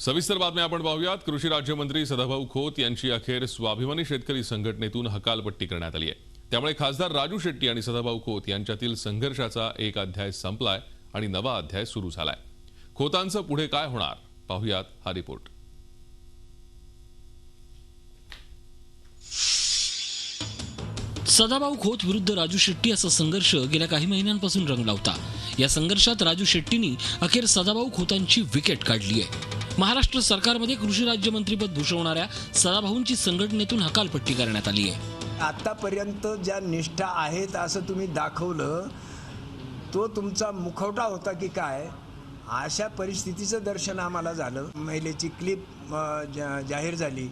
सविस्तर बातम्या आपण पाहूयात। कृषी राज्यमंत्री सदाभाऊ खोत यांची अखेर स्वाभिमानी शेतकरी संघटनेतून हकालपट्टी करण्यात आली आहे। त्यामुळे खासदार राजू शेट्टी आणि सदाभाऊ खोत यांच्यातील संघर्षाचा एक अध्याय संपलाय आणि नवा अध्याय सुरू झालाय। खोतांचं पुढे काय होणार पाहूयात हा रिपोर्ट। सदाभाऊ खोत विरुद्ध राजू शेट्टी असा संघर्ष गेल्या काही महिन्यांपासून रंगला होता। या संघर्षात राजू शेट्टींनी अखेर सदाभाऊ खोतांची विकेट काढली आहे। महाराष्ट्र सरकारमध्ये कृषी राज्यमंत्रीपद भूषवणाऱ्या सदाभाऊंची संघटनेतून हकालपट्टी करण्यात आली आहे। आतापर्यंत ज्या निष्ठा आहेत असं तुम्ही दाखवलं, तो तुमचा मुखवटा होता की काय, अशा परिस्थितीचं दर्शन आम्हाला झालं। महिलेची क्लिप जाहीर झाली,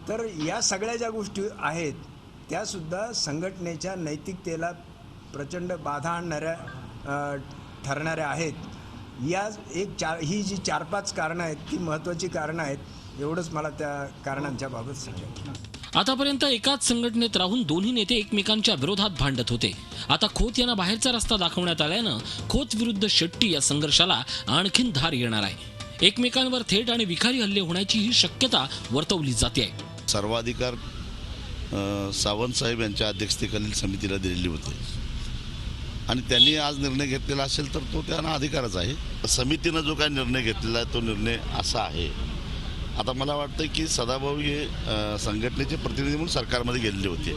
तर या सगळ्या ज्या गोष्टी आहेत त्या सुद्धा संघटनेच्या नैतिकतेला प्रचंड बाधा आणणाऱ्या ठरणाऱ्या आहेत। या ही जी 4-5 कारणं आहेत ती महत्त्वाची कारणं आहेत। एवढंच मला त्या कारणांच्या बाबत सांगायचं। आतापर्यंत एकाच संघटनेत राहून दोन्ही नेते एकमेकांच्या विरोधात भांडत होते। आता खोत यांना बाहेरचा रस्ता दाखवण्यात आल्यानं खोत विरुद्ध शेट्टी या संघर्षाला आणखीन धार येणार आहे। एकमेकांवर थेट आणि विखारी हल्ले होण्याची ही शक्यता वर्तवली जाते। सर्वाधिकार सावंत साहेब यांच्या अध्यक्षतेखालील समितीला दिलेली होती आणि त्यांनी आज निर्णय घेतलेला असेल तर तो त्यांना अधिकारच आहे। समितीनं जो काय निर्णय घेतलेला आहे तो निर्णय असा आहे। आता मला वाटतं की सदाभाऊ हे संघटनेचे प्रतिनिधी म्हणून सरकारमध्ये गेलेले होते।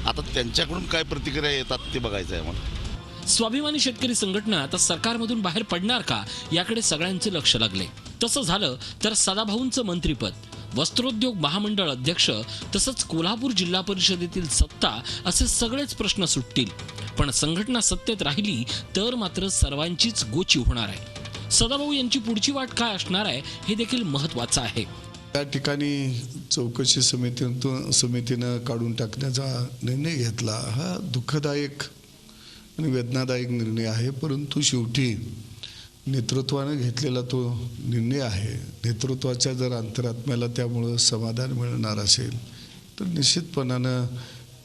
आता त्यांच्याकडून काय प्रतिक्रिया येतात ते बघायचं आहे मला। स्वाभिमानी शेतकरी संघटना आता सरकारमधून बाहेर पडणार का याकडे सगळ्यांचे लक्ष लागले। तसं झालं तर सदाभाऊंचं मंत्रीपद, वस्त्रोद्योग महामंडळ अध्यक्ष तसंच कोल्हापूर जिल्हा परिषदेतील सत्ता असे सगळेच प्रश्न सुटतील। पण संघटना सत्तेत राहिली तर मात्र सर्वांचीच गोची होणार आहे। सदाभाऊ यांची पुढची वाट काय असणार आहे हे देखील महत्त्वाचं आहे। त्या ठिकाणी चौकशी समितीनं काढून टाकण्याचा निर्णय घेतला हा दुःखदायक आणि वेदनादायक निर्णय आहे, परंतु शेवटी नेतृत्वाने घेतलेला तो निर्णय आहे। नेतृत्वाच्या जर अंतरात्म्याला त्यामुळं समाधान मिळणार असेल तर निश्चितपणानं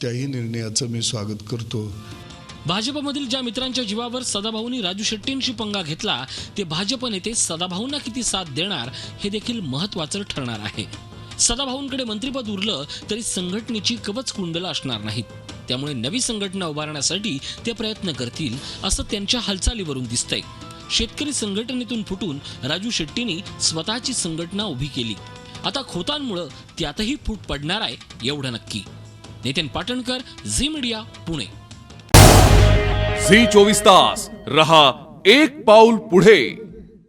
त्याही निर्णयाचं मी स्वागत करतो। भाजपमधील ज्या मित्रांच्या जीवावर सदाभाऊंनी राजू शेट्टींशी पंगा घेतला ते भाजप नेते सदाभाऊंना किती साथ देणार हे देखील महत्त्वाचं ठरणार आहे। सदाभाऊंकडे मंत्रिपद उरलं तरी संघटनेची कवच कुंडलं असणार नाहीत। त्यामुळे नवी संघटना उभारण्यासाठी ते प्रयत्न करतील असं त्यांच्या हालचालीवरून दिसतंय। शेतकरी संघटनेतून फुटून राजू शेट्टींनी स्वतःची संघटना उभी केली। आता खोतांमुळे त्यातही फूट पडणार आहे एवढं नक्की। नितीन पाटणकर, झी मीडिया, पुणे। झी 24 तास रहा एक पाऊल पुढे।